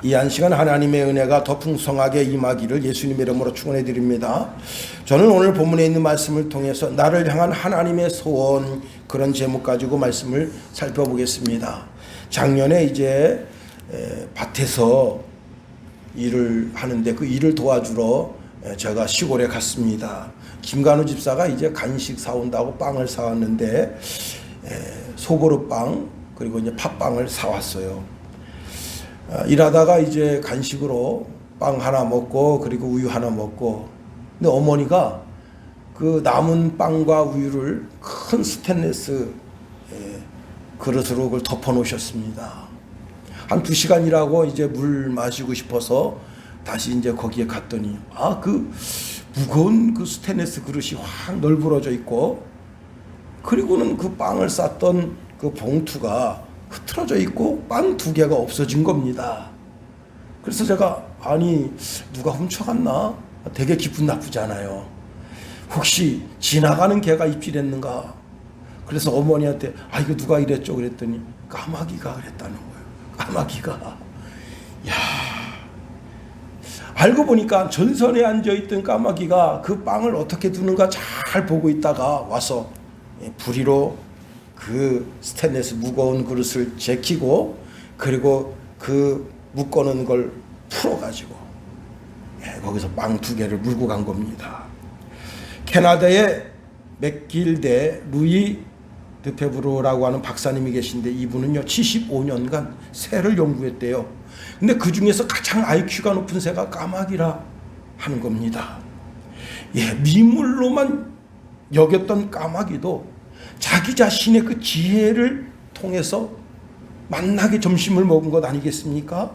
이 한 시간 하나님의 은혜가 더 풍성하게 임하기를 예수님의 이름으로 축원해 드립니다. 저는 오늘 본문에 있는 말씀을 통해서 나를 향한 하나님의 소원, 그런 제목 가지고 말씀을 살펴보겠습니다. 작년에 이제 밭에서 일을 하는데 그 일을 도와주러 제가 시골에 갔습니다. 김간우 집사가 이제 간식 사온다고 빵을 사왔는데 소보루빵 그리고 이제 팥빵을 사왔어요. 일하다가 이제 간식으로 빵 하나 먹고 그리고 우유 하나 먹고, 근데 어머니가 그 남은 빵과 우유를 큰 스테인리스 그릇으로 그걸 덮어 놓으셨습니다. 한 2시간 일하고 이제 물 마시고 싶어서 다시 이제 거기에 갔더니 그 무거운 그 스테인리스 그릇이 확 널브러져 있고, 그리고는 그 빵을 쌌던 그 봉투가 흐트러져 있고 빵 2개가 없어진 겁니다. 그래서 제가 누가 훔쳐갔나? 되게 기분 나쁘잖아요. 혹시 지나가는 개가 입질했는가? 그래서 어머니한테 이거 누가 이랬죠? 그랬더니 까마귀가 그랬다는 거예요. 까마귀가. 야, 알고 보니까 전선에 앉아있던 까마귀가 그 빵을 어떻게 두는가 잘 보고 있다가 와서 부리로 그 스테인리스 무거운 그릇을 제키고 그리고 그 묶어놓은 걸 풀어가지고 거기서 빵 2개를 물고 간 겁니다. 캐나다의 맥길대 루이 드페브로라고 하는 박사님이 계신데 이분은요 75년간 새를 연구했대요. 근데 그 중에서 가장 IQ가 높은 새가 까마귀라 하는 겁니다. 미물로만 여겼던 까마귀도 자기 자신의 그 지혜를 통해서 만나게 점심을 먹은 것 아니겠습니까?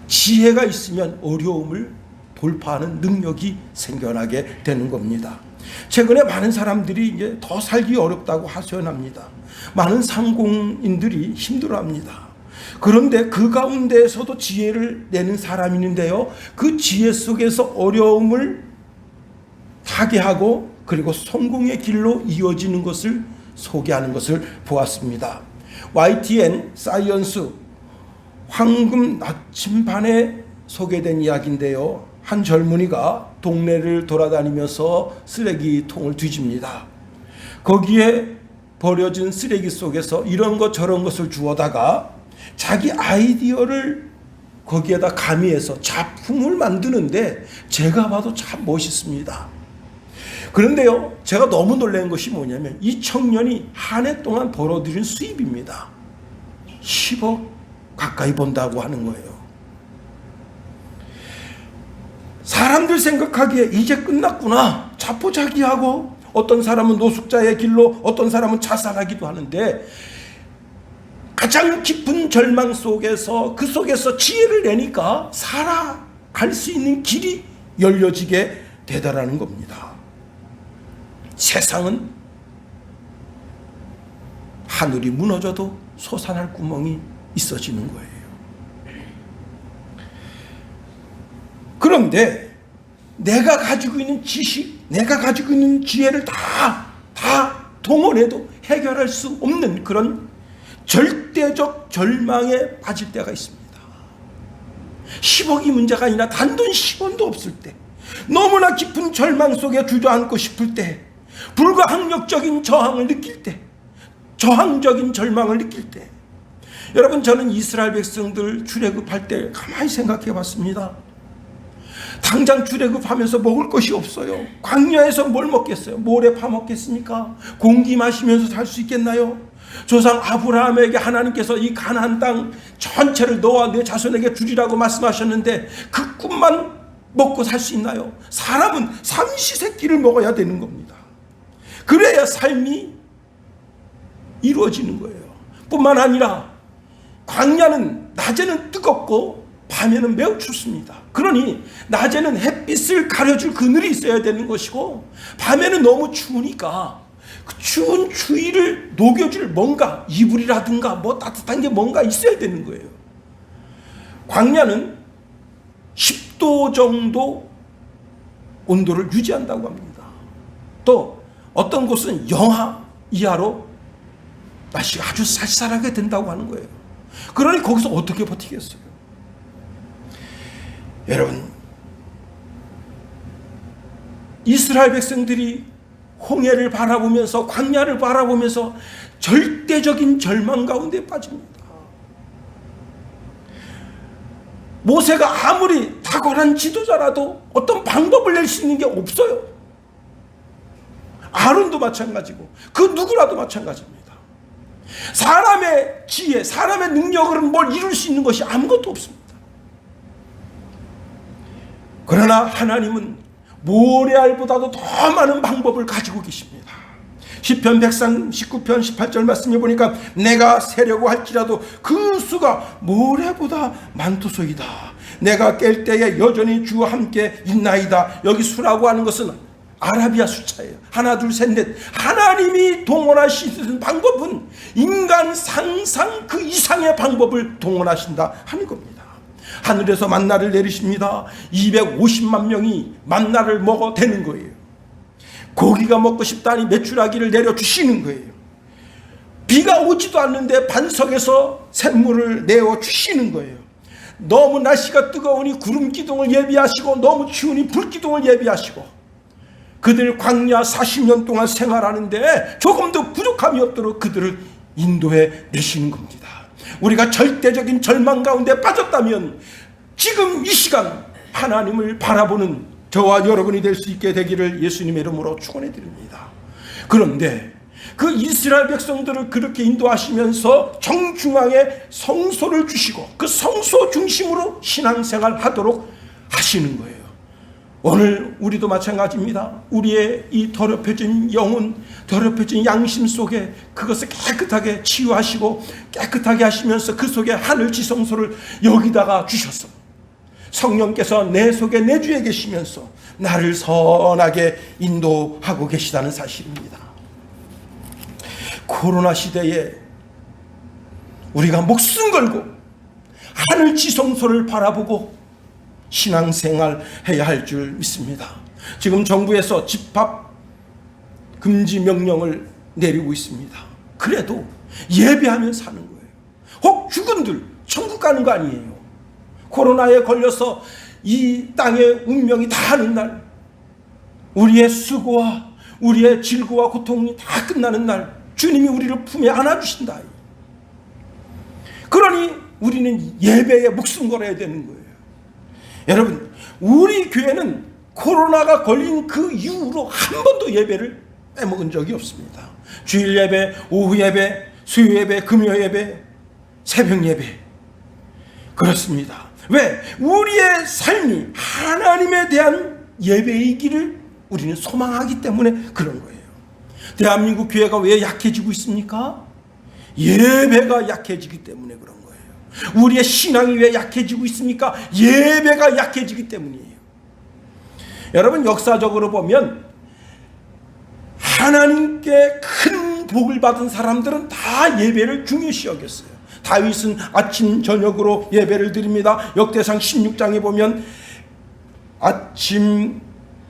지혜가 있으면 어려움을 돌파하는 능력이 생겨나게 되는 겁니다. 최근에 많은 사람들이 이제 더 살기 어렵다고 하소연합니다. 많은 상공인들이 힘들어합니다. 그런데 그 가운데에서도 지혜를 내는 사람이 있는데요, 그 지혜 속에서 어려움을 타개하고 그리고 성공의 길로 이어지는 것을 소개하는 것을 보았습니다. YTN 사이언스 황금 나침반에 소개된 이야기인데요, 한 젊은이가 동네를 돌아다니면서 쓰레기통을 뒤집니다. 거기에 버려진 쓰레기 속에서 이런 것 저런 것을 주워다가 자기 아이디어를 거기에다 가미해서 작품을 만드는데 제가 봐도 참 멋있습니다. 그런데요, 제가 너무 놀란 것이 뭐냐면 이 청년이 한 해 동안 벌어들인 수입입니다. 10억 가까이 번다고 하는 거예요. 사람들 생각하기에 이제 끝났구나, 자포자기하고 어떤 사람은 노숙자의 길로 어떤 사람은 자살하기도 하는데, 가장 깊은 절망 속에서 그 속에서 지혜를 내니까 살아갈 수 있는 길이 열려지게 되더라는 겁니다. 세상은 하늘이 무너져도 솟아날 구멍이 있어지는 거예요. 그런데 내가 가지고 있는 지식, 내가 가지고 있는 지혜를 다 동원해도 해결할 수 없는 그런 절대적 절망에 빠질 때가 있습니다. 10억이 문제가 아니라 단돈 10원도 없을 때, 너무나 깊은 절망 속에 주저앉고 싶을 때, 불가항력적인 저항을 느낄 때, 저항적인 절망을 느낄 때, 여러분, 저는 이스라엘 백성들 출애굽할 때 가만히 생각해 봤습니다. 당장 출애굽하면서 먹을 것이 없어요. 광야에서 뭘 먹겠어요? 모래 파먹겠습니까? 공기 마시면서 살 수 있겠나요? 조상 아브라함에게 하나님께서 이 가나안 땅 전체를 너와 내 자손에게 주리라고 말씀하셨는데 그 꿈만 먹고 살 수 있나요? 사람은 삼시세끼를 먹어야 되는 겁니다. 그래야 삶이 이루어지는 거예요. 뿐만 아니라 광야는 낮에는 뜨겁고 밤에는 매우 춥습니다. 그러니 낮에는 햇빛을 가려줄 그늘이 있어야 되는 것이고, 밤에는 너무 추우니까 그 추운 추위를 녹여줄 뭔가 이불이라든가 따뜻한 게 뭔가 있어야 되는 거예요. 광야는 10도 정도 온도를 유지한다고 합니다. 또 어떤 곳은 영하 이하로 날씨가 아주 쌀쌀하게 된다고 하는 거예요. 그러니 거기서 어떻게 버티겠어요? 여러분, 이스라엘 백성들이 홍해를 바라보면서, 광야를 바라보면서 절대적인 절망 가운데 빠집니다. 모세가 아무리 탁월한 지도자라도 어떤 방법을 낼 수 있는 게 없어요. 아론도 마찬가지고 그 누구라도 마찬가지입니다. 사람의 지혜, 사람의 능력으로는 뭘 이룰 수 있는 것이 아무것도 없습니다. 그러나 하나님은 모래알보다도 더 많은 방법을 가지고 계십니다. 시편 139편 18절 말씀해 보니까 내가 세려고 할지라도 그 수가 모래보다 많도소이다. 내가 깰 때에 여전히 주와 함께 있나이다. 여기 수라고 하는 것은 아라비아 숫자예요. 하나 둘 셋 넷. 하나님이 동원하시는 방법은 인간 상상 그 이상의 방법을 동원하신다 하는 겁니다. 하늘에서 만나를 내리십니다. 250만 명이 만나를 먹어 대는 거예요. 고기가 먹고 싶다니 메추라기를 내려주시는 거예요. 비가 오지도 않는데 반석에서 샘물을 내어주시는 거예요. 너무 날씨가 뜨거우니 구름 기둥을 예비하시고 너무 추우니 불 기둥을 예비하시고 그들 광야 40년 동안 생활하는데 조금도 부족함이 없도록 그들을 인도해 내시는 겁니다. 우리가 절대적인 절망 가운데 빠졌다면 지금 이 시간 하나님을 바라보는 저와 여러분이 될 수 있게 되기를 예수님의 이름으로 축원해 드립니다. 그런데 그 이스라엘 백성들을 그렇게 인도하시면서 정중앙에 성소를 주시고 그 성소 중심으로 신앙생활 하도록 하시는 거예요. 오늘 우리도 마찬가지입니다. 우리의 이 더럽혀진 영혼, 더럽혀진 양심 속에 그것을 깨끗하게 치유하시고 깨끗하게 하시면서 그 속에 하늘 지성소를 여기다가 주셨어. 성령께서 내 속에 내주에 계시면서 나를 선하게 인도하고 계시다는 사실입니다. 코로나 시대에 우리가 목숨 걸고 하늘 지성소를 바라보고 신앙생활 해야 할 줄 믿습니다. 지금 정부에서 집합 금지 명령을 내리고 있습니다. 그래도 예배하면서 사는 거예요. 혹 죽은들 천국 가는 거 아니에요. 코로나에 걸려서 이 땅의 운명이 다 하는 날, 우리의 수고와 우리의 질고와 고통이 다 끝나는 날 주님이 우리를 품에 안아주신다. 그러니 우리는 예배에 목숨 걸어야 되는 거예요. 여러분, 우리 교회는 코로나가 걸린 그 이후로 한 번도 예배를 빼먹은 적이 없습니다. 주일 예배, 오후 예배, 수요 예배, 금요 예배, 새벽 예배. 그렇습니다. 왜? 우리의 삶이 하나님에 대한 예배이기를 우리는 소망하기 때문에 그런 거예요. 대한민국 교회가 왜 약해지고 있습니까? 예배가 약해지기 때문에 그런 거예요. 우리의 신앙이 왜 약해지고 있습니까? 예배가 약해지기 때문이에요. 여러분, 역사적으로 보면 하나님께 큰 복을 받은 사람들은 다 예배를 중요시 여겼어요. 다윗은 아침 저녁으로 예배를 드립니다. 역대상 16장에 보면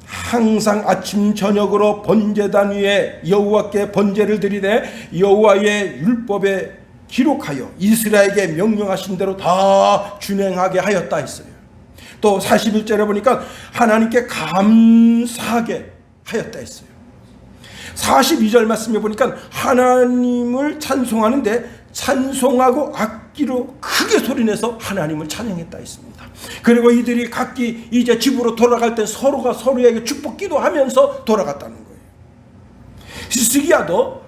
항상 아침 저녁으로 번제단 위에 여호와께 번제를 드리되 여호와의 율법에 기록하여 이스라엘에게 명령하신 대로 다 준행하게 하였다 했어요. 또 41절에 보니까 하나님께 감사하게 하였다 했어요. 42절 말씀에 보니까 하나님을 찬송하는데 찬송하고 악기로 크게 소리내서 하나님을 찬양했다 했습니다. 그리고 이들이 각기 이제 집으로 돌아갈 때 서로가 서로에게 축복 기도하면서 돌아갔다는 거예요. 히스기야도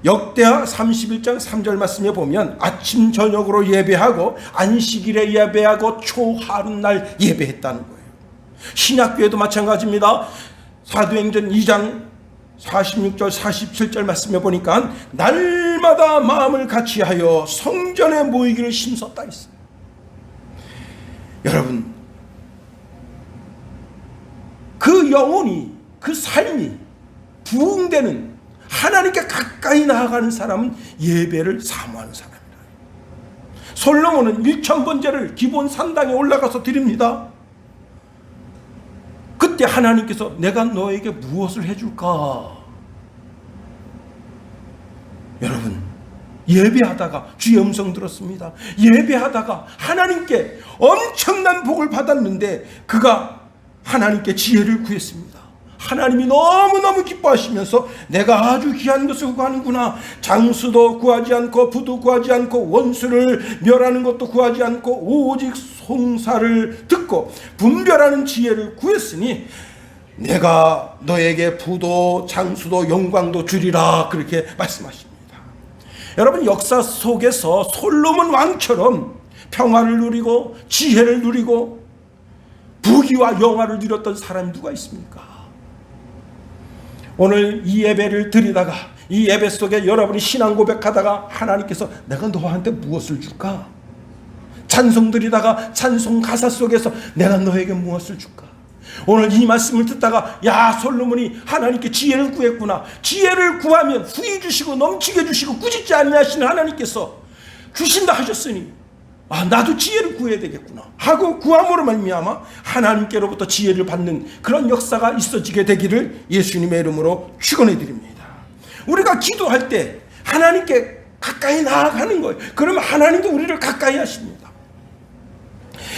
역대하 31장 3절 말씀에 보면 아침 저녁으로 예배하고 안식일에 예배하고 초하룻날 예배했다는 거예요. 신약교회도 마찬가지입니다. 사도행전 2장 46절 47절 말씀해 보니까 날마다 마음을 같이하여 성전에 모이기를 힘썼다 했어요. 여러분, 그 영혼이, 그 삶이 부흥되는, 하나님께 가까이 나아가는 사람은 예배를 사모하는 사람이다. 솔로몬은 1000번제를 기본 산당에 올라가서 드립니다. 그때 하나님께서 내가 너에게 무엇을 해줄까? 여러분, 예배하다가 주의 음성 들었습니다. 예배하다가 하나님께 엄청난 복을 받았는데 그가 하나님께 지혜를 구했습니다. 하나님이 너무너무 기뻐하시면서 내가 아주 귀한 것을 구하는구나. 장수도 구하지 않고 부도 구하지 않고 원수를 멸하는 것도 구하지 않고 오직 송사를 듣고 분별하는 지혜를 구했으니 내가 너에게 부도 장수도 영광도 주리라. 그렇게 말씀하십니다. 여러분, 역사 속에서 솔로몬 왕처럼 평화를 누리고 지혜를 누리고 부귀와 영화를 누렸던 사람이 누가 있습니까? 오늘 이 예배를 드리다가 이 예배 속에 여러분이 신앙 고백하다가 하나님께서 내가 너한테 무엇을 줄까? 찬송 드리다가 찬송 가사 속에서 내가 너에게 무엇을 줄까? 오늘 이 말씀을 듣다가 야, 솔로몬이 하나님께 지혜를 구했구나. 지혜를 구하면 후히 주시고 넘치게 주시고 꾸짖지 아니하시는 하나님께서 주신다 하셨으니 나도 지혜를 구해야 되겠구나 하고 구함으로 말미암아 하나님께로부터 지혜를 받는 그런 역사가 있어지게 되기를 예수님의 이름으로 축원해 드립니다. 우리가 기도할 때 하나님께 가까이 나아가는 거예요. 그러면 하나님도 우리를 가까이 하십니다.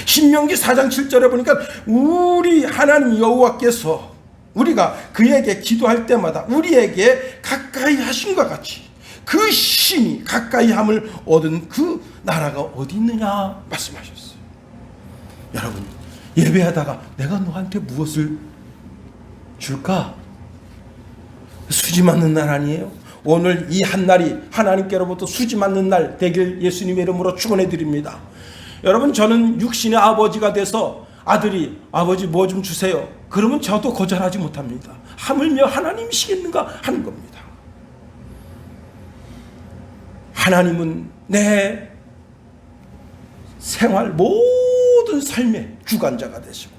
신명기 4장 7절에 보니까 우리 하나님 여호와께서 우리가 그에게 기도할 때마다 우리에게 가까이 하신 것 같이 그 신이 가까이함을 얻은 그 나라가 어디 있느냐 말씀하셨어요. 여러분, 예배하다가 내가 너한테 무엇을 줄까? 수지 맞는 날 아니에요? 오늘 이 한 날이 하나님께로부터 수지 맞는 날 되길 예수님의 이름으로 축원해 드립니다. 여러분, 저는 육신의 아버지가 돼서 아들이 아버지 뭐 좀 주세요. 그러면 저도 거절하지 못합니다. 하물며 하나님이시겠는가 하는 겁니다. 하나님은 내 생활 모든 삶의 주관자가 되시고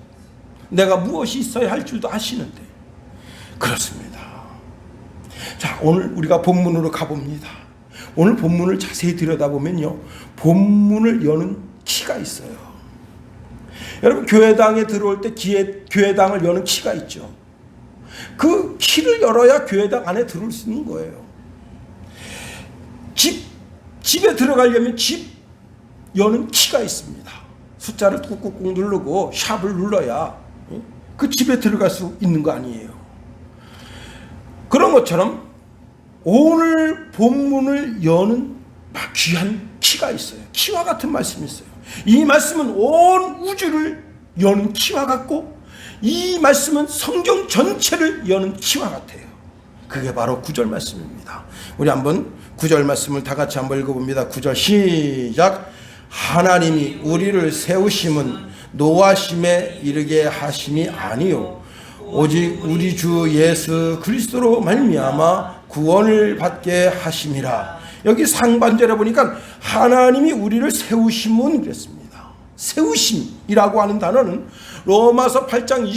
내가 무엇이 있어야 할 줄도 아시는데 그렇습니다. 자, 오늘 우리가 본문으로 가봅니다. 오늘 본문을 자세히 들여다보면요, 본문을 여는 키가 있어요. 여러분, 교회당에 들어올 때 교회당을 여는 키가 있죠. 그 키를 열어야 교회당 안에 들어올 수 있는 거예요. 집에 들어가려면 집 여는 키가 있습니다. 숫자를 꾹꾹꾹 누르고 샵을 눌러야 그 집에 들어갈 수 있는 거 아니에요. 그런 것처럼 오늘 본문을 여는 귀한 키가 있어요. 키와 같은 말씀이 있어요. 이 말씀은 온 우주를 여는 키와 같고 이 말씀은 성경 전체를 여는 키와 같아요. 그게 바로 9절 말씀입니다. 우리 한번 9절 말씀을 다 같이 한번 읽어봅니다. 9절 시작. 하나님이 우리를 세우심은 노하심에 이르게 하심이 아니요 오직 우리 주 예수 그리스도로 말미암아 구원을 받게 하심이라. 여기 상반절에 보니까 하나님이 우리를 세우심은 그랬습니다. 세우심이라고 하는 단어는 로마서 8장